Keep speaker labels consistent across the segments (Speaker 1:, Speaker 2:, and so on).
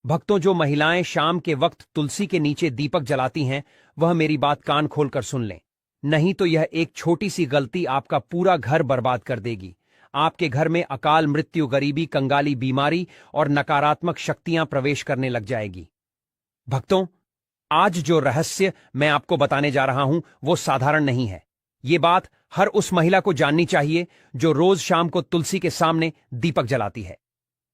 Speaker 1: भक्तों, जो महिलाएं शाम के वक्त तुलसी के नीचे दीपक जलाती हैं, वह मेरी बात कान खोलकर सुन लें। नहीं तो यह एक छोटी सी गलती आपका पूरा घर बर्बाद कर देगी। आपके घर में अकाल मृत्यु, गरीबी, कंगाली, बीमारी और नकारात्मक शक्तियां प्रवेश करने लग जाएगी। भक्तों, आज जो रहस्य मैं आपको बताने जा रहा हूं वो साधारण नहीं है। ये बात हर उस महिला को जाननी चाहिए जो रोज शाम को तुलसी के सामने दीपक जलाती है,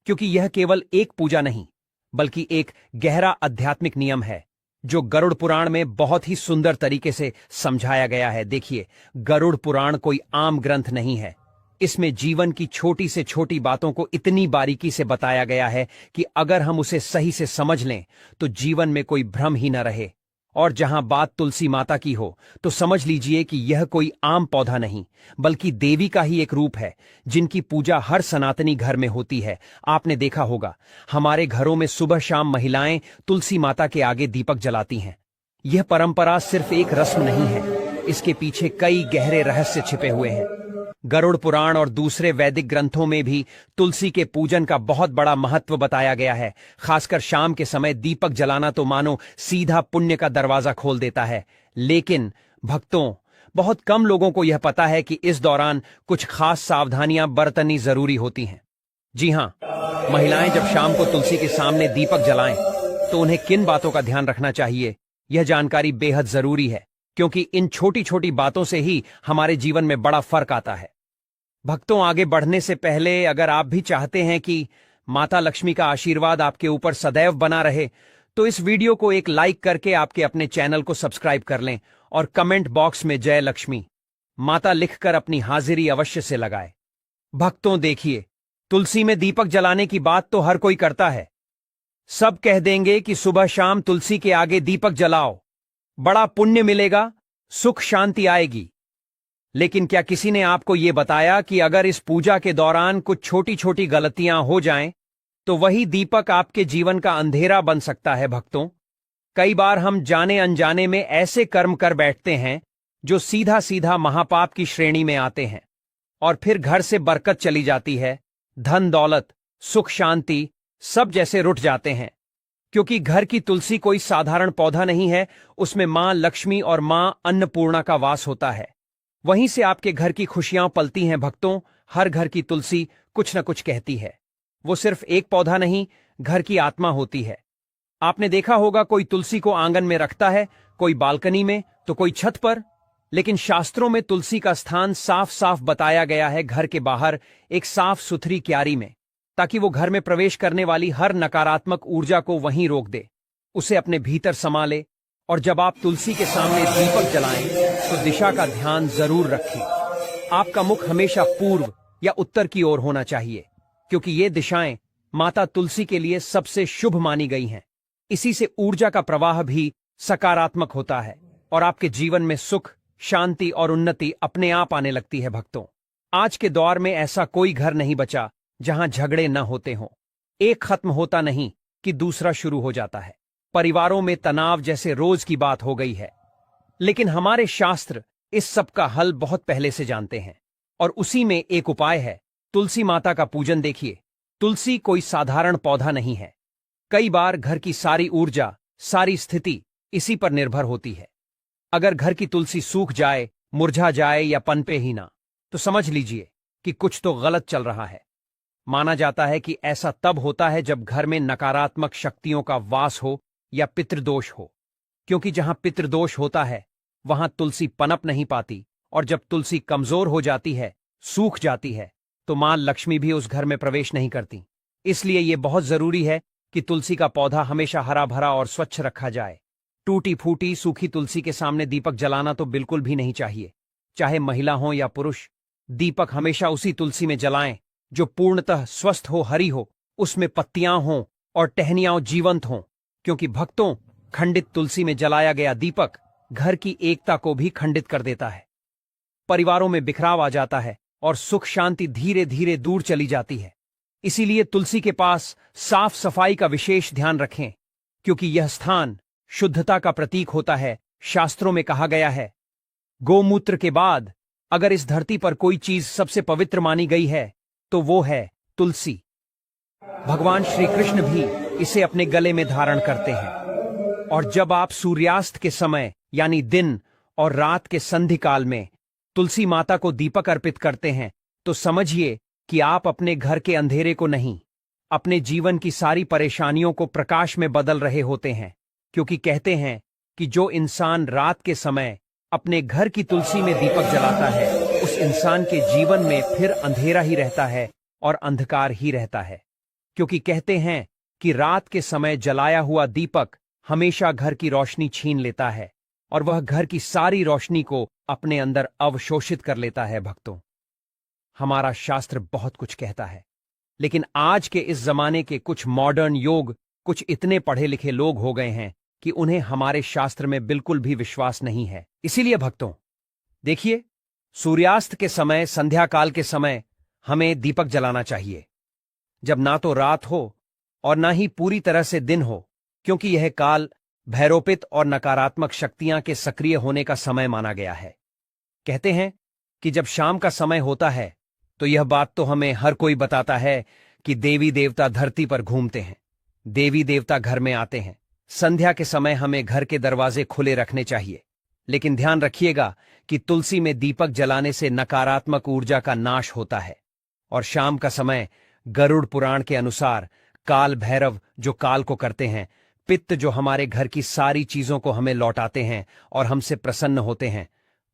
Speaker 1: क्योंकि यह केवल एक पूजा नहीं बल्कि एक गहरा आध्यात्मिक नियम है जो गरुड़ पुराण में बहुत ही सुंदर तरीके से समझाया गया है। देखिए, गरुड़ पुराण कोई आम ग्रंथ नहीं है। इसमें जीवन की छोटी से छोटी बातों को इतनी बारीकी से बताया गया है कि अगर हम उसे सही से समझ लें तो जीवन में कोई भ्रम ही न रहे। और जहां बात तुलसी माता की हो तो समझ लीजिए कि यह कोई आम पौधा नहीं बल्कि देवी का ही एक रूप है, जिनकी पूजा हर सनातनी घर में होती है। आपने देखा होगा, हमारे घरों में सुबह शाम महिलाएं तुलसी माता के आगे दीपक जलाती हैं। यह परंपरा सिर्फ एक रस्म नहीं है, इसके पीछे कई गहरे रहस्य छिपे हुए हैं। गरुड़ पुराण और दूसरे वैदिक ग्रंथों में भी तुलसी के पूजन का बहुत बड़ा महत्व बताया गया है। खासकर शाम के समय दीपक जलाना तो मानो सीधा पुण्य का दरवाजा खोल देता है। लेकिन भक्तों, बहुत कम लोगों को यह पता है कि इस दौरान कुछ खास सावधानियां बरतनी जरूरी होती हैं। जी हां, महिलाएं जब शाम को तुलसी के सामने दीपक जलाएं तो उन्हें किन बातों का ध्यान रखना चाहिए, यह जानकारी बेहद जरूरी है, क्योंकि इन छोटी छोटी बातों से ही हमारे जीवन में बड़ा फर्क आता है। भक्तों, आगे बढ़ने से पहले अगर आप भी चाहते हैं कि माता लक्ष्मी का आशीर्वाद आपके ऊपर सदैव बना रहे, तो इस वीडियो को एक लाइक करके आपके अपने चैनल को सब्सक्राइब कर लें और कमेंट बॉक्स में जय लक्ष्मी माता लिखकर अपनी हाजिरी अवश्य से लगाए। भक्तों देखिए, तुलसी में दीपक जलाने की बात तो हर कोई करता है। सब कह देंगे कि सुबह शाम तुलसी के आगे दीपक जलाओ, बड़ा पुण्य मिलेगा, सुख शांति आएगी। लेकिन क्या किसी ने आपको यह बताया कि अगर इस पूजा के दौरान कुछ छोटी छोटी गलतियां हो जाएं, तो वही दीपक आपके जीवन का अंधेरा बन सकता है। भक्तों, कई बार हम जाने अनजाने में ऐसे कर्म कर बैठते हैं जो सीधा सीधा महापाप की श्रेणी में आते हैं, और फिर घर से बरकत चली जाती है, धन दौलत, सुख शांति सब जैसे रुठ जाते हैं। क्योंकि घर की तुलसी कोई साधारण पौधा नहीं है, उसमें मां लक्ष्मी और मां अन्नपूर्णा का वास होता है। वहीं से आपके घर की खुशियां पलती हैं। भक्तों, हर घर की तुलसी कुछ न कुछ कहती है। वो सिर्फ एक पौधा नहीं, घर की आत्मा होती है। आपने देखा होगा, कोई तुलसी को आंगन में रखता है, कोई बालकनी में, तो कोई छत पर। लेकिन शास्त्रों में तुलसी का स्थान साफ साफ बताया गया है, घर के बाहर एक साफ सुथरी क्यारी में, ताकि वो घर में प्रवेश करने वाली हर नकारात्मक ऊर्जा को वहीं रोक दे, उसे अपने भीतर समा ले। और जब आप तुलसी के सामने दीपक जलाएं तो दिशा का ध्यान जरूर रखें। आपका मुख हमेशा पूर्व या उत्तर की ओर होना चाहिए, क्योंकि ये दिशाएं माता तुलसी के लिए सबसे शुभ मानी गई हैं। इसी से ऊर्जा का प्रवाह भी सकारात्मक होता है और आपके जीवन में सुख, शांति और उन्नति अपने आप आने लगती है। भक्तों, आज के दौर में ऐसा कोई घर नहीं बचा जहां झगड़े न होते हों। एक खत्म होता नहीं कि दूसरा शुरू हो जाता है। परिवारों में तनाव जैसे रोज की बात हो गई है। लेकिन हमारे शास्त्र इस सब का हल बहुत पहले से जानते हैं, और उसी में एक उपाय है, तुलसी माता का पूजन। देखिए, तुलसी कोई साधारण पौधा नहीं है। कई बार घर की सारी ऊर्जा, सारी स्थिति इसी पर निर्भर होती है। अगर घर की तुलसी सूख जाए, मुरझा जाए या पनपे ही ना, तो समझ लीजिए कि कुछ तो गलत चल रहा है। माना जाता है कि ऐसा तब होता है जब घर में नकारात्मक शक्तियों का वास हो या पितृदोष हो, क्योंकि जहां पितृदोष होता है वहां तुलसी पनप नहीं पाती, और जब तुलसी कमजोर हो जाती है, सूख जाती है, तो मां लक्ष्मी भी उस घर में प्रवेश नहीं करती। इसलिए यह बहुत जरूरी है कि तुलसी का पौधा हमेशा हरा भरा और स्वच्छ रखा जाए। टूटी फूटी सूखी तुलसी के सामने दीपक जलाना तो बिल्कुल भी नहीं चाहिए। चाहे महिला हो या पुरुष, दीपक हमेशा उसी तुलसी में जलाएं जो पूर्णतः स्वस्थ हो, हरी हो, उसमें पत्तियां हों और टहनियां जीवंत हों। क्योंकि भक्तों, खंडित तुलसी में जलाया गया दीपक घर की एकता को भी खंडित कर देता है। परिवारों में बिखराव आ जाता है और सुख शांति धीरे धीरे दूर चली जाती है। इसीलिए तुलसी के पास साफ सफाई का विशेष ध्यान रखें, क्योंकि यह स्थान शुद्धता का प्रतीक होता है। शास्त्रों में कहा गया है, गोमूत्र के बाद अगर इस धरती पर कोई चीज सबसे पवित्र मानी गई है तो वो है तुलसी। भगवान श्री कृष्ण भी इसे अपने गले में धारण करते हैं। और जब आप सूर्यास्त के समय यानी दिन और रात के संधि काल में तुलसी माता को दीपक अर्पित करते हैं तो समझिए कि आप अपने घर के अंधेरे को नहीं, अपने जीवन की सारी परेशानियों को प्रकाश में बदल रहे होते हैं। क्योंकि कहते हैं कि जो इंसान रात के समय अपने घर की तुलसी में दीपक जलाता है उस इंसान के जीवन में फिर अंधेरा ही रहता है और अंधकार ही रहता है। क्योंकि कहते हैं कि रात के समय जलाया हुआ दीपक हमेशा घर की रोशनी छीन लेता है और वह घर की सारी रोशनी को अपने अंदर अवशोषित कर लेता है। भक्तों, हमारा शास्त्र बहुत कुछ कहता है, लेकिन आज के इस जमाने के कुछ मॉडर्न योग कुछ इतने पढ़े लिखे लोग हो गए हैं कि उन्हें हमारे शास्त्र में बिल्कुल भी विश्वास नहीं है। इसीलिए भक्तों, देखिए, सूर्यास्त के समय, संध्या काल के समय हमें दीपक जलाना चाहिए, जब ना तो रात हो और ना ही पूरी तरह से दिन हो, क्योंकि यह काल भैरोपित और नकारात्मक शक्तियां के सक्रिय होने का समय माना गया है। कहते हैं कि जब शाम का समय होता है तो यह बात तो हमें हर कोई बताता है कि देवी देवता धरती पर घूमते हैं, देवी देवता घर में आते हैं। संध्या के समय हमें घर के दरवाजे खुले रखने चाहिए, लेकिन ध्यान रखिएगा कि तुलसी में दीपक जलाने से नकारात्मक ऊर्जा का नाश होता है। और शाम का समय गरुड़ पुराण के अनुसार काल भैरव जो काल को करते हैं, पित्त जो हमारे घर की सारी चीजों को हमें लौटाते हैं और हमसे प्रसन्न होते हैं,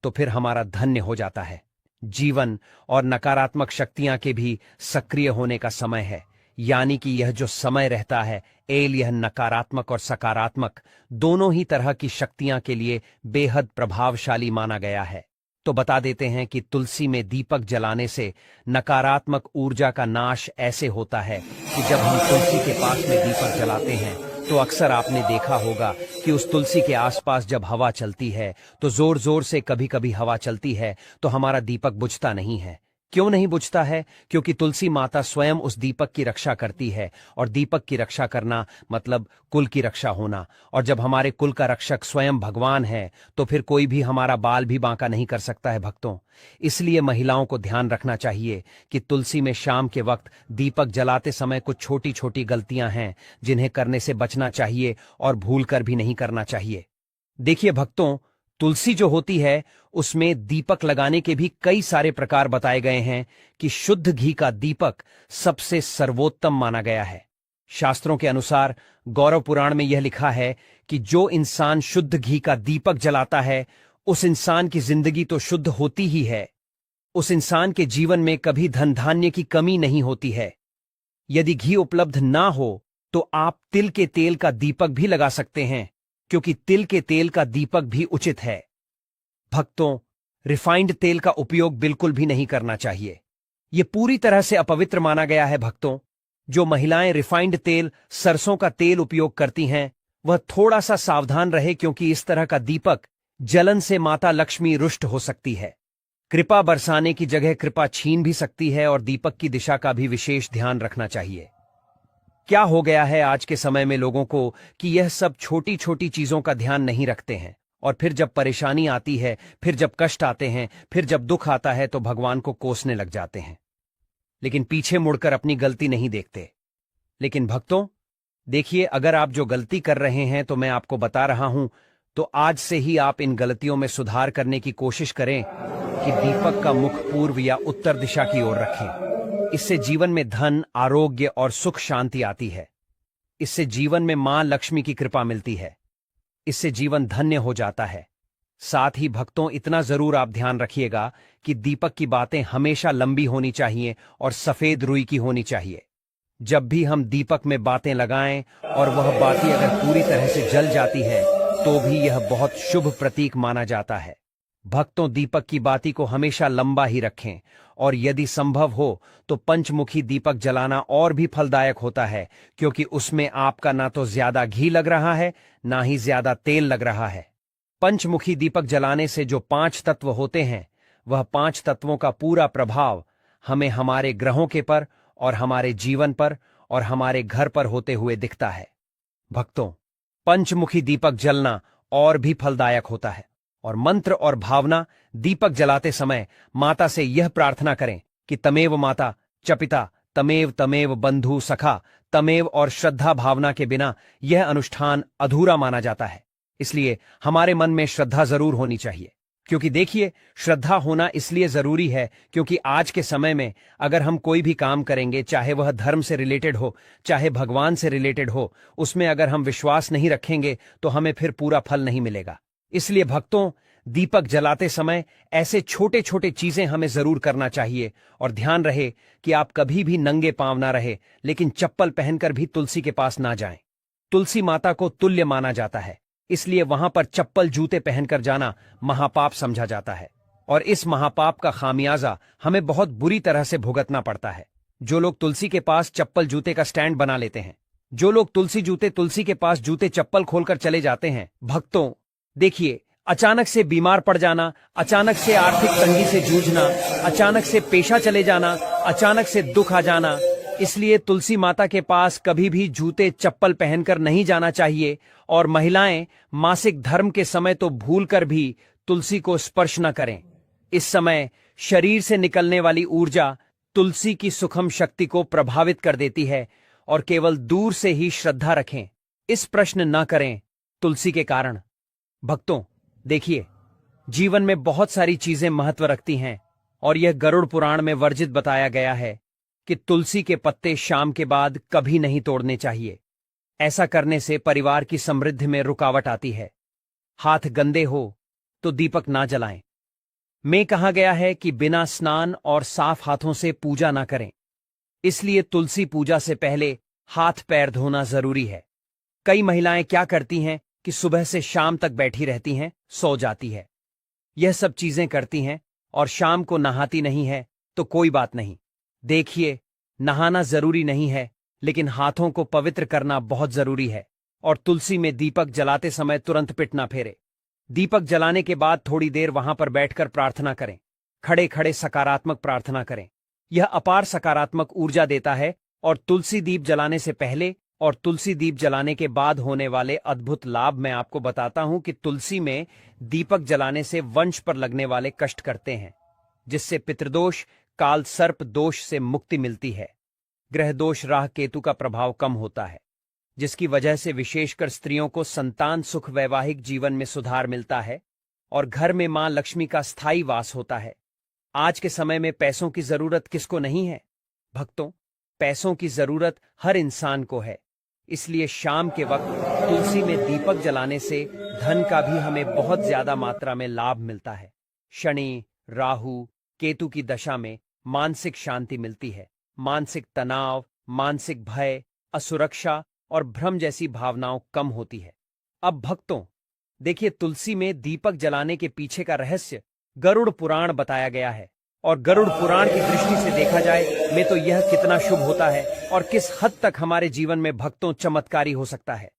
Speaker 1: तो फिर हमारा धन्य हो जाता है। जीवन और नकारात्मक शक्तियां के भी सक्रिय होने का समय है, यानी कि यह जो समय रहता है यह नकारात्मक और सकारात्मक दोनों ही तरह की शक्तियां के लिए बेहद प्रभावशाली माना गया है। तो बता देते हैं कि तुलसी में दीपक जलाने से नकारात्मक ऊर्जा का नाश ऐसे होता है कि जब हम तुलसी के पास में दीपक जलाते हैं तो अक्सर आपने देखा होगा कि उस तुलसी के आसपास जब हवा चलती है तो जोर जोर से कभी कभी हवा चलती है तो हमारा दीपक बुझता नहीं है। क्यों नहीं बुझता है? क्योंकि तुलसी माता स्वयं उस दीपक की रक्षा करती है, और दीपक की रक्षा करना मतलब कुल की रक्षा होना। और जब हमारे कुल का रक्षक स्वयं भगवान है तो फिर कोई भी हमारा बाल भी बांका नहीं कर सकता है। भक्तों, इसलिए महिलाओं को ध्यान रखना चाहिए कि तुलसी में शाम के वक्त दीपक जलाते समय कुछ छोटी छोटी गलतियां हैं जिन्हें करने से बचना चाहिए और भूल कर भी नहीं करना चाहिए। देखिए भक्तों, तुलसी जो होती है उसमें दीपक लगाने के भी कई सारे प्रकार बताए गए हैं कि शुद्ध घी का दीपक सबसे सर्वोत्तम माना गया है। शास्त्रों के अनुसार गौरव पुराण में यह लिखा है कि जो इंसान शुद्ध घी का दीपक जलाता है उस इंसान की जिंदगी तो शुद्ध होती ही है, उस इंसान के जीवन में कभी धन धान्य की कमी नहीं होती है। यदि घी उपलब्ध ना हो तो आप तिल के तेल का दीपक भी लगा सकते हैं, क्योंकि तिल के तेल का दीपक भी उचित है। भक्तों, रिफाइंड तेल का उपयोग बिल्कुल भी नहीं करना चाहिए, यह पूरी तरह से अपवित्र माना गया है। भक्तों, जो महिलाएं रिफाइंड तेल, सरसों का तेल उपयोग करती हैं वह थोड़ा सा सावधान रहे, क्योंकि इस तरह का दीपक जलन से माता लक्ष्मी रुष्ट हो सकती है, कृपा बरसाने की जगह कृपा छीन भी सकती है, और दीपक की दिशा का भी विशेष ध्यान रखना चाहिए। क्या हो गया है आज के समय में लोगों को कि यह सब छोटी छोटी चीजों का ध्यान नहीं रखते हैं, और फिर जब परेशानी आती है, फिर जब कष्ट आते हैं, फिर जब दुख आता है तो भगवान को कोसने लग जाते हैं, लेकिन पीछे मुड़कर अपनी गलती नहीं देखते। लेकिन भक्तों देखिए, अगर आप जो गलती कर रहे हैं तो मैं आपको बता रहा हूं, तो आज से ही आप इन गलतियों में सुधार करने की कोशिश करें कि दीपक का मुख पूर्व या उत्तर दिशा की ओर रखें। इससे जीवन में धन, आरोग्य और सुख शांति आती है। इससे जीवन में मां लक्ष्मी की कृपा मिलती है। इससे जीवन धन्य हो जाता है। साथ ही भक्तों, इतना जरूर आप ध्यान रखिएगा कि दीपक की बातें हमेशा लंबी होनी चाहिए और सफेद रुई की होनी चाहिए। जब भी हम दीपक में बातें लगाएं और वह बाती अगर पूरी तरह से जल जाती है तो भी यह बहुत शुभ प्रतीक माना जाता है। भक्तों, दीपक की बाती को हमेशा लंबा ही रखें, और यदि संभव हो तो पंचमुखी दीपक जलाना और भी फलदायक होता है, क्योंकि उसमें आपका ना तो ज्यादा घी लग रहा है ना ही ज्यादा तेल लग रहा है। पंचमुखी दीपक जलाने से जो 5 तत्व होते हैं, वह 5 तत्वों का पूरा प्रभाव हमें हमारे ग्रहों के पर और हमारे जीवन पर और हमारे घर पर होते हुए दिखता है। भक्तों, पंचमुखी दीपक जलना और भी फलदायक होता है, और मंत्र और भावना दीपक जलाते समय माता से यह प्रार्थना करें कि तमेव माता च पिता तमेव तमेव बंधु सखा तमेव और श्रद्धा भावना के बिना यह अनुष्ठान अधूरा माना जाता है। इसलिए हमारे मन में श्रद्धा जरूर होनी चाहिए। क्योंकि देखिए, श्रद्धा होना इसलिए जरूरी है क्योंकि आज के समय में अगर हम कोई भी काम करेंगे, चाहे वह धर्म से रिलेटेड हो, चाहे भगवान से रिलेटेड हो, उसमें अगर हम विश्वास नहीं रखेंगे तो हमें फिर पूरा फल नहीं मिलेगा। इसलिए भक्तों, दीपक जलाते समय ऐसे छोटे छोटे चीजें हमें जरूर करना चाहिए। और ध्यान रहे कि आप कभी भी नंगे पांव ना रहे, लेकिन चप्पल पहनकर भी तुलसी के पास ना जाएं। तुलसी माता को तुल्य माना जाता है, इसलिए वहां पर चप्पल जूते पहनकर जाना महापाप समझा जाता है। और इस महापाप का खामियाजा हमें बहुत बुरी तरह से भुगतना पड़ता है। जो लोग तुलसी के पास चप्पल जूते का स्टैंड बना लेते हैं, जो लोग तुलसी के पास जूते चप्पल खोलकर चले जाते हैं, भक्तों देखिए, अचानक से बीमार पड़ जाना, अचानक से आर्थिक तंगी से जूझना, अचानक से पेशा चले जाना, अचानक से दुख आ जाना। इसलिए तुलसी माता के पास कभी भी जूते चप्पल पहनकर नहीं जाना चाहिए। और महिलाएं मासिक धर्म के समय तो भूलकर भी तुलसी को स्पर्श न करें। इस समय शरीर से निकलने वाली ऊर्जा तुलसी की सुखम शक्ति को प्रभावित कर देती है। और केवल दूर से ही श्रद्धा रखें, इस प्रश्न न करें तुलसी के कारण। भक्तों देखिए, जीवन में बहुत सारी चीजें महत्व रखती हैं और यह गरुड़ पुराण में वर्जित बताया गया है कि तुलसी के पत्ते शाम के बाद कभी नहीं तोड़ने चाहिए। ऐसा करने से परिवार की समृद्धि में रुकावट आती है। हाथ गंदे हो तो दीपक ना जलाएं। में कहा गया है कि बिना स्नान और साफ हाथों से पूजा ना करें। इसलिए तुलसी पूजा से पहले हाथ पैर धोना जरूरी है। कई महिलाएं क्या करती हैं कि सुबह से शाम तक बैठी रहती हैं, सो जाती है, यह सब चीजें करती हैं और शाम को नहाती नहीं है। तो कोई बात नहीं, देखिए, नहाना जरूरी नहीं है, लेकिन हाथों को पवित्र करना बहुत जरूरी है। और तुलसी में दीपक जलाते समय तुरंत पिट ना फेरे। दीपक जलाने के बाद थोड़ी देर वहां पर बैठकर प्रार्थना करें। खड़े खड़े सकारात्मक प्रार्थना करें, यह अपार सकारात्मक ऊर्जा देता है। और तुलसी दीप जलाने से पहले और तुलसी दीप जलाने के बाद होने वाले अद्भुत लाभ मैं आपको बताता हूं कि तुलसी में दीपक जलाने से वंश पर लगने वाले कष्ट करते हैं, जिससे पितृदोष, काल सर्प दोष से मुक्ति मिलती है। ग्रह दोष, राह केतु का प्रभाव कम होता है, जिसकी वजह से विशेषकर स्त्रियों को संतान सुख, वैवाहिक जीवन में सुधार मिलता है और घर में मां लक्ष्मी का स्थायी वास होता है। आज के समय में पैसों की जरूरत किसको नहीं है भक्तों? पैसों की जरूरत हर इंसान को है। इसलिए शाम के वक्त तुलसी में दीपक जलाने से धन का भी हमें बहुत ज्यादा मात्रा में लाभ मिलता है। शनि, राहु, केतु की दशा में मानसिक शांति मिलती है। मानसिक तनाव, मानसिक भय, असुरक्षा और भ्रम जैसी भावनाओं कम होती है। अब भक्तों देखिए, तुलसी में दीपक जलाने के पीछे का रहस्य गरुड़ पुराण बताया गया है। और गरुड़ पुराण की दृष्टि से देखा जाए में तो यह कितना शुभ होता है और किस हद तक हमारे जीवन में भक्तों चमत्कारी हो सकता है।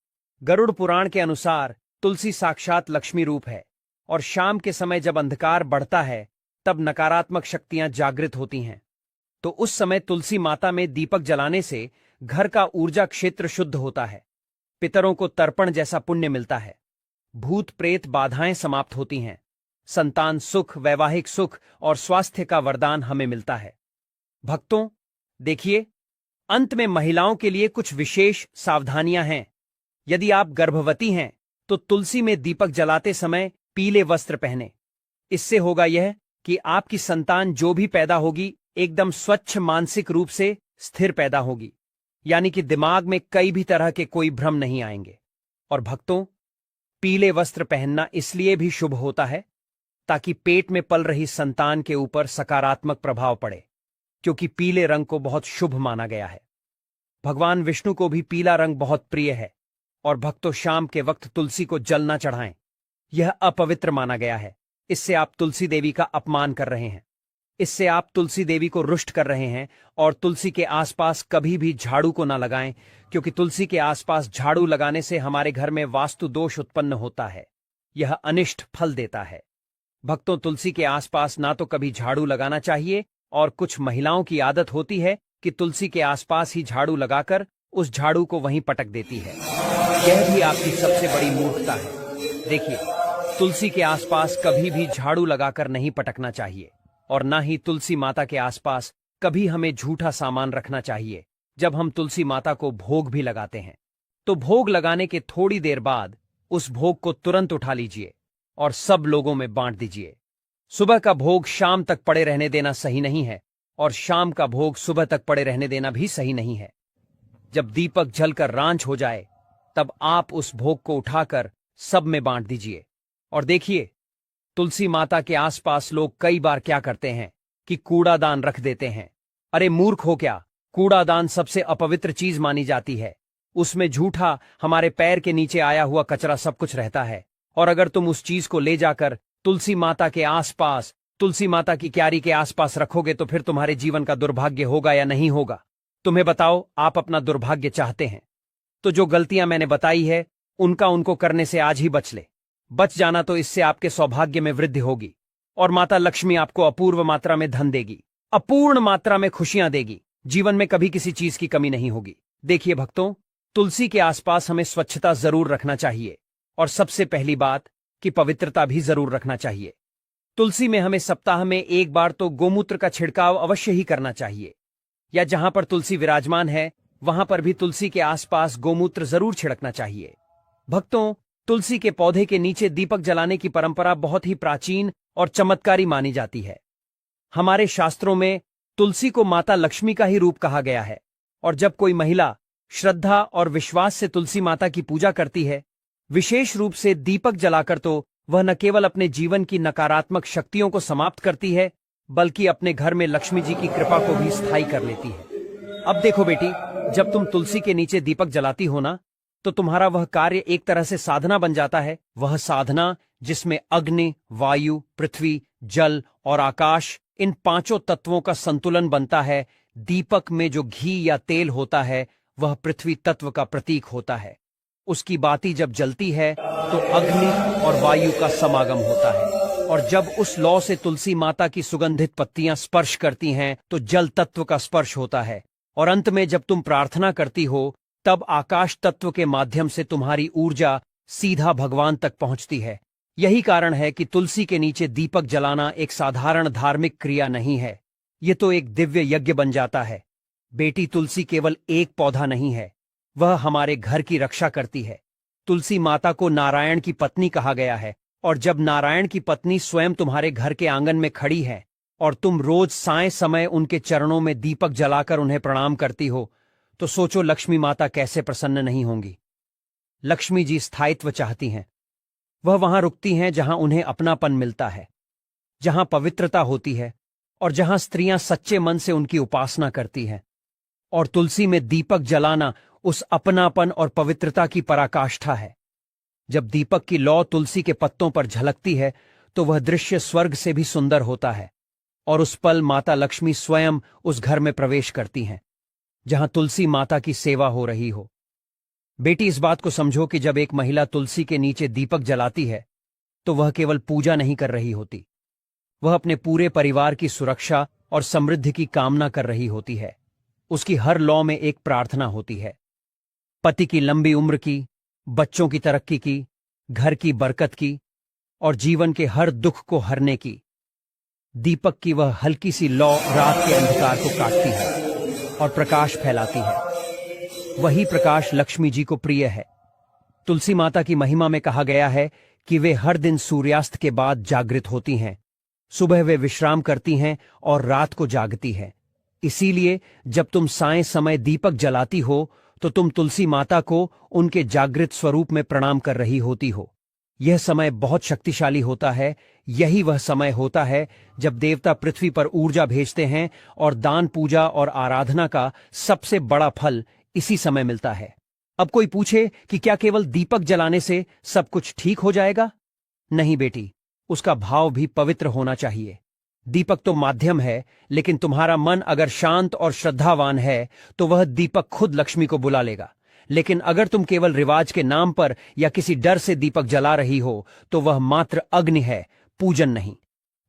Speaker 1: गरुड़ पुराण के अनुसार तुलसी साक्षात लक्ष्मी रूप है और शाम के समय जब अंधकार बढ़ता है तब नकारात्मक शक्तियां जागृत होती हैं। तो उस समय तुलसी माता में दीपक जलाने से घर का ऊर्जा क्षेत्र शुद्ध होता है, पितरों को तर्पण जैसा पुण्य मिलता है, भूत प्रेत बाधाएं समाप्त होती हैं, संतान सुख, वैवाहिक सुख और स्वास्थ्य का वरदान हमें मिलता है। भक्तों देखिए, अंत में महिलाओं के लिए कुछ विशेष सावधानियां हैं। यदि आप गर्भवती हैं तो तुलसी में दीपक जलाते समय पीले वस्त्र पहने। इससे होगा यह कि आपकी संतान जो भी पैदा होगी एकदम स्वच्छ, मानसिक रूप से स्थिर पैदा होगी, यानी कि दिमाग में कई भी तरह के कोई भ्रम नहीं आएंगे। और भक्तों, पीले वस्त्र पहनना इसलिए भी शुभ होता है ताकि पेट में पल रही संतान के ऊपर सकारात्मक प्रभाव पड़े, क्योंकि पीले रंग को बहुत शुभ माना गया है। भगवान विष्णु को भी पीला रंग बहुत प्रिय है। और भक्तों, शाम के वक्त तुलसी को जल न चढ़ाएं, यह अपवित्र माना गया है। इससे आप तुलसी देवी का अपमान कर रहे हैं, इससे आप तुलसी देवी को रुष्ट कर रहे हैं। और तुलसी के आसपास कभी भी झाड़ू को ना लगाएं, क्योंकि तुलसी के आसपास झाड़ू लगाने से हमारे घर में वास्तु दोष उत्पन्न होता है, यह अनिष्ट फल देता है। भक्तों, तुलसी के आसपास ना तो कभी झाड़ू लगाना चाहिए, और कुछ महिलाओं की आदत होती है कि तुलसी के आसपास ही झाड़ू लगाकर उस झाड़ू को वहीं पटक देती है। यह भी आपकी सबसे बड़ी मूर्खता है। देखिए, तुलसी के आसपास कभी भी झाड़ू लगाकर नहीं पटकना चाहिए और ना ही तुलसी माता के आसपास कभी हमें झूठा सामान रखना चाहिए। जब हम तुलसी माता को भोग भी लगाते हैं तो भोग लगाने के थोड़ी देर बाद उस भोग को तुरंत उठा लीजिए और सब लोगों में बांट दीजिए। सुबह का भोग शाम तक पड़े रहने देना सही नहीं है और शाम का भोग सुबह तक पड़े रहने देना भी सही नहीं है। जब दीपक जलकर रांझ हो जाए तब आप उस भोग को उठाकर सब में बांट दीजिए। और देखिए, तुलसी माता के आसपास लोग कई बार क्या करते हैं कि कूड़ादान रख देते हैं। अरे मूर्ख हो क्या, कूड़ादान सबसे अपवित्र चीज मानी जाती है। उसमें झूठा हमारे पैर के नीचे आया हुआ कचरा सब कुछ रहता है। और अगर तुम उस चीज को ले जाकर तुलसी माता के आसपास, तुलसी माता की क्यारी के आसपास रखोगे तो फिर तुम्हारे जीवन का दुर्भाग्य होगा या नहीं होगा? तुम्हें बताओ, आप अपना दुर्भाग्य चाहते हैं तो जो गलतियां मैंने बताई है उनको करने से आज ही बच ले। बच जाना तो इससे आपके सौभाग्य में वृद्धि होगी और माता लक्ष्मी आपको अपूर्व मात्रा में धन देगी, अपूर्ण मात्रा में खुशियां देगी। जीवन में कभी किसी चीज की कमी नहीं होगी। देखिए भक्तों, तुलसी के आसपास हमें स्वच्छता जरूर रखना चाहिए और सबसे पहली बात कि पवित्रता भी जरूर रखना चाहिए। तुलसी में हमें सप्ताह में एक बार तो गोमूत्र का छिड़काव अवश्य ही करना चाहिए, या जहां पर तुलसी विराजमान है वहां पर भी तुलसी के आसपास गोमूत्र जरूर छिड़कना चाहिए। भक्तों, तुलसी के पौधे के नीचे दीपक जलाने की परंपरा बहुत ही प्राचीन और चमत्कारी मानी जाती है। हमारे शास्त्रों में तुलसी को माता लक्ष्मी का ही रूप कहा गया है और जब कोई महिला श्रद्धा और विश्वास से तुलसी माता की पूजा करती है, विशेष रूप से दीपक जलाकर, तो वह न केवल अपने जीवन की नकारात्मक शक्तियों को समाप्त करती है बल्कि अपने घर में लक्ष्मी जी की कृपा को भी स्थायी कर लेती है। अब देखो बेटी, जब तुम तुलसी के नीचे दीपक जलाती हो ना, तो तुम्हारा वह कार्य एक तरह से साधना बन जाता है। वह साधना जिसमें अग्नि, वायु, पृथ्वी, जल और आकाश, इन पांचों तत्वों का संतुलन बनता है। दीपक में जो घी या तेल होता है वह पृथ्वी तत्व का प्रतीक होता है। उसकी बाती जब जलती है तो अग्नि और वायु का समागम होता है और जब उस लौ से तुलसी माता की सुगंधित पत्तियां स्पर्श करती हैं तो जल तत्व का स्पर्श होता है। और अंत में जब तुम प्रार्थना करती हो तब आकाश तत्व के माध्यम से तुम्हारी ऊर्जा सीधा भगवान तक पहुंचती है। यही कारण है कि तुलसी के नीचे दीपक जलाना एक साधारण धार्मिक क्रिया नहीं है, ये तो एक दिव्य यज्ञ बन जाता है। बेटी, तुलसी केवल एक पौधा नहीं है, वह हमारे घर की रक्षा करती है। तुलसी माता को नारायण की पत्नी कहा गया है और जब नारायण की पत्नी स्वयं तुम्हारे घर के आंगन में खड़ी है और तुम रोज साय समय उनके चरणों में दीपक जलाकर उन्हें प्रणाम करती हो, तो सोचो लक्ष्मी माता कैसे प्रसन्न नहीं होंगी। लक्ष्मी जी स्थायित्व चाहती हैं। वह वहां रुकती हैं जहां उन्हें अपनापन मिलता है, जहां पवित्रता होती है और जहां स्त्रियां सच्चे मन से उनकी उपासना करती हैं। और तुलसी में दीपक जलाना उस अपनापन और पवित्रता की पराकाष्ठा है। जब दीपक की लौ तुलसी के पत्तों पर झलकती है तो वह दृश्य स्वर्ग से भी सुंदर होता है और उस पल माता लक्ष्मी स्वयं उस घर में प्रवेश करती हैं जहां तुलसी माता की सेवा हो रही हो। बेटी, इस बात को समझो कि जब एक महिला तुलसी के नीचे दीपक जलाती है तो वह केवल पूजा नहीं कर रही होती, वह अपने पूरे परिवार की सुरक्षा और समृद्धि की कामना कर रही होती है। उसकी हर लौ में एक प्रार्थना होती है, पति की लंबी उम्र की, बच्चों की तरक्की की, घर की बरकत की और जीवन के हर दुख को हरने की। दीपक की वह हल्की सी लौ रात के अंधकार को काटती है और प्रकाश फैलाती है। वही प्रकाश लक्ष्मी जी को प्रिय है। तुलसी माता की महिमा में कहा गया है कि वे हर दिन सूर्यास्त के बाद जागृत होती हैं। सुबह वे विश्राम करती हैं और रात को जागती हैं। इसीलिए जब तुम साय समय दीपक जलाती हो तो तुम तुलसी माता को उनके जागृत स्वरूप में प्रणाम कर रही होती हो। यह समय बहुत शक्तिशाली होता है। यही वह समय होता है जब देवता पृथ्वी पर ऊर्जा भेजते हैं और दान, पूजा और आराधना का सबसे बड़ा फल इसी समय मिलता है। अब कोई पूछे कि क्या केवल दीपक जलाने से सब कुछ ठीक हो जाएगा? नहीं बेटी, उसका भाव भी पवित्र होना चाहिए। दीपक तो माध्यम है, लेकिन तुम्हारा मन अगर शांत और श्रद्धावान है तो वह दीपक खुद लक्ष्मी को बुला लेगा। लेकिन अगर तुम केवल रिवाज के नाम पर या किसी डर से दीपक जला रही हो तो वह मात्र अग्नि है, पूजन नहीं।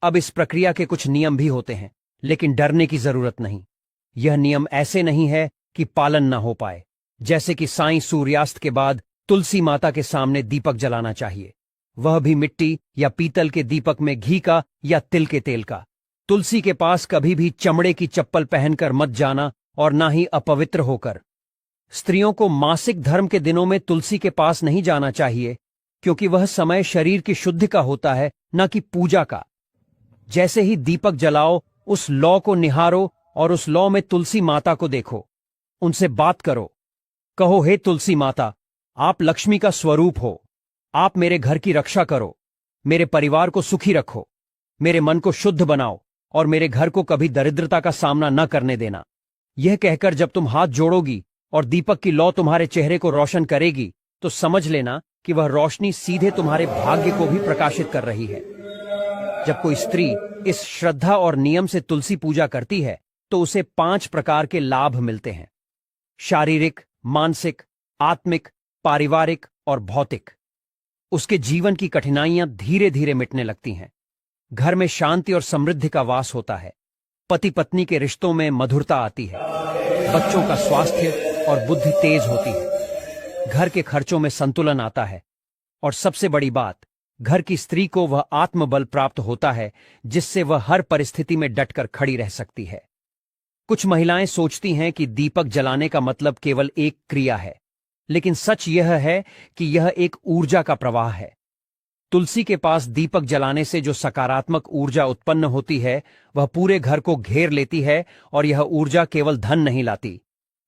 Speaker 1: अब इस प्रक्रिया के कुछ नियम भी होते हैं, लेकिन डरने की जरूरत नहीं। यह नियम ऐसे नहीं है कि पालन न हो पाए। जैसे कि साईं सूर्यास्त के बाद तुलसी माता के सामने दीपक जलाना चाहिए, वह भी मिट्टी या पीतल के दीपक में घी का या तिल के तेल का। तुलसी के पास कभी भी चमड़े की चप्पल पहनकर मत जाना और ना ही अपवित्र होकर। स्त्रियों को मासिक धर्म के दिनों में तुलसी के पास नहीं जाना चाहिए, क्योंकि वह समय शरीर की शुद्धि का होता है, न कि पूजा का। जैसे ही दीपक जलाओ, उस लौ को निहारो और उस लौ में तुलसी माता को देखो। उनसे बात करो। कहो, हे तुलसी माता, आप लक्ष्मी का स्वरूप हो। आप मेरे घर की रक्षा करो, मेरे परिवार को सुखी रखो, मेरे मन को शुद्ध बनाओ और मेरे घर को कभी दरिद्रता का सामना न करने देना। यह कहकर जब तुम हाथ जोड़ोगी और दीपक की लौ तुम्हारे चेहरे को रोशन करेगी, तो समझ लेना कि वह रोशनी सीधे तुम्हारे भाग्य को भी प्रकाशित कर रही है। जब कोई स्त्री इस श्रद्धा और नियम से तुलसी पूजा करती है, तो उसे 5 प्रकार के लाभ मिलते हैं: शारीरिक, मानसिक, आत्मिक, पारिवारिक और भौतिक। उसके जीवन की कठिनाइयां धीरे धीरे मिटने लगती हैं। घर में शांति और समृद्धि का वास होता है। पति पत्नी के रिश्तों में मधुरता आती है। बच्चों का स्वास्थ्य और बुद्धि तेज होती है। घर के खर्चों में संतुलन आता है। और सबसे बड़ी बात, घर की स्त्री को वह आत्मबल प्राप्त होता है जिससे वह हर परिस्थिति में डटकर खड़ी रह सकती है। कुछ महिलाएं सोचती हैं कि दीपक जलाने का मतलब केवल एक क्रिया है, लेकिन सच यह है कि यह एक ऊर्जा का प्रवाह है। तुलसी के पास दीपक जलाने से जो सकारात्मक ऊर्जा उत्पन्न होती है, वह पूरे घर को घेर लेती है। और यह ऊर्जा केवल धन नहीं लाती,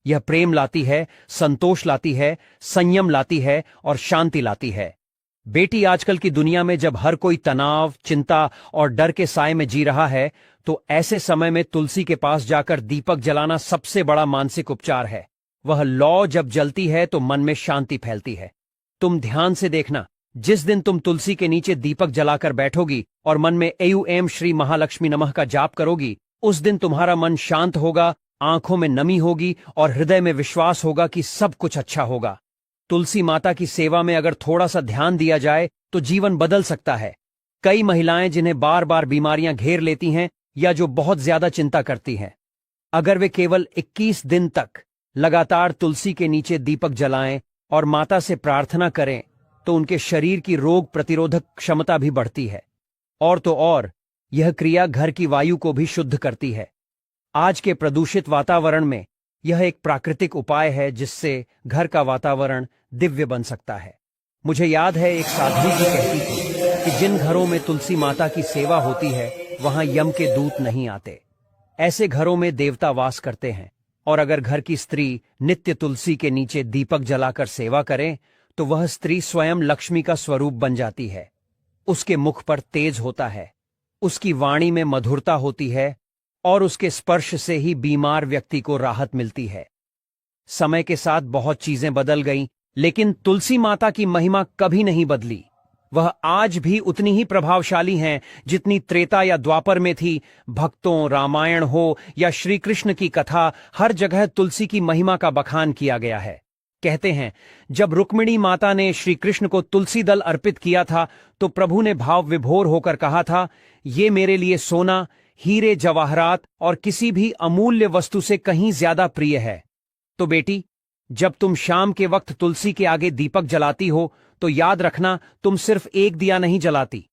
Speaker 1: यह प्रेम लाती है, संतोष लाती है, संयम लाती है और शांति लाती है। बेटी, आजकल की दुनिया में जब हर कोई तनाव, चिंता और डर के साए में जी रहा है, तो ऐसे समय में तुलसी के पास जाकर दीपक जलाना सबसे बड़ा मानसिक उपचार है। वह लौ जब जलती है तो मन में शांति फैलती है। तुम ध्यान से देखना, जिस दिन तुम तुलसी के नीचे दीपक जलाकर बैठोगी और मन में एयू श्री महालक्ष्मी नमः का जाप करोगी, उस दिन तुम्हारा मन शांत होगा, आंखों में नमी होगी और हृदय में विश्वास होगा कि सब कुछ अच्छा होगा। तुलसी माता की सेवा में अगर थोड़ा सा ध्यान दिया जाए तो जीवन बदल सकता है। कई महिलाएं जिन्हें बार बार बीमारियां घेर लेती हैं या जो बहुत ज्यादा चिंता करती हैं, अगर वे केवल 21 दिन तक लगातार तुलसी के नीचे दीपक जलाएं और माता से प्रार्थना करें, तो उनके शरीर की रोग प्रतिरोधक क्षमता भी बढ़ती है। और तो और, यह क्रिया घर की वायु को भी शुद्ध करती है। आज के प्रदूषित वातावरण में यह एक प्राकृतिक उपाय है जिससे घर का वातावरण दिव्य बन सकता है। मुझे याद है, एक साध्वी जी कहती थी कि जिन घरों में तुलसी माता की सेवा होती है, वहां यम के दूत नहीं आते। ऐसे घरों में देवता वास करते हैं। और अगर घर की स्त्री नित्य तुलसी के नीचे दीपक जलाकर सेवा करे, तो वह स्त्री स्वयं लक्ष्मी का स्वरूप बन जाती है। उसके मुख पर तेज होता है, उसकी वाणी में मधुरता होती है और उसके स्पर्श से ही बीमार व्यक्ति को राहत मिलती है। समय के साथ बहुत चीजें बदल गईं, लेकिन तुलसी माता की महिमा कभी नहीं बदली। वह आज भी उतनी ही प्रभावशाली हैं जितनी त्रेता या द्वापर में थी। भक्तों, रामायण हो या श्री कृष्ण की कथा, हर जगह तुलसी की महिमा का बखान किया गया है। कहते हैं, जब रुक्मिणी माता ने श्री कृष्ण को तुलसी दल अर्पित किया था, तो प्रभु ने भाव विभोर होकर कहा था, ये मेरे लिए सोना, हीरे, जवाहरात और किसी भी अमूल्य वस्तु से कहीं ज्यादा प्रिय है। तो बेटी, जब तुम शाम के वक्त तुलसी के आगे दीपक जलाती हो, तो याद रखना, तुम सिर्फ एक दिया नहीं जलाती,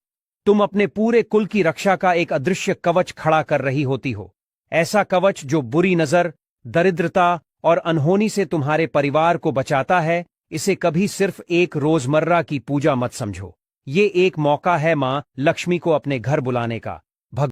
Speaker 1: तुम अपने पूरे कुल की रक्षा का एक अदृश्य कवच खड़ा कर रही होती हो। ऐसा कवच जो बुरी नजर, दरिद्रता और अनहोनी से तुम्हारे परिवार को बचाता है। इसे कभी सिर्फ एक रोजमर्रा की पूजा मत समझो। ये एक मौका है मां लक्ष्मी को अपने घर बुलाने का।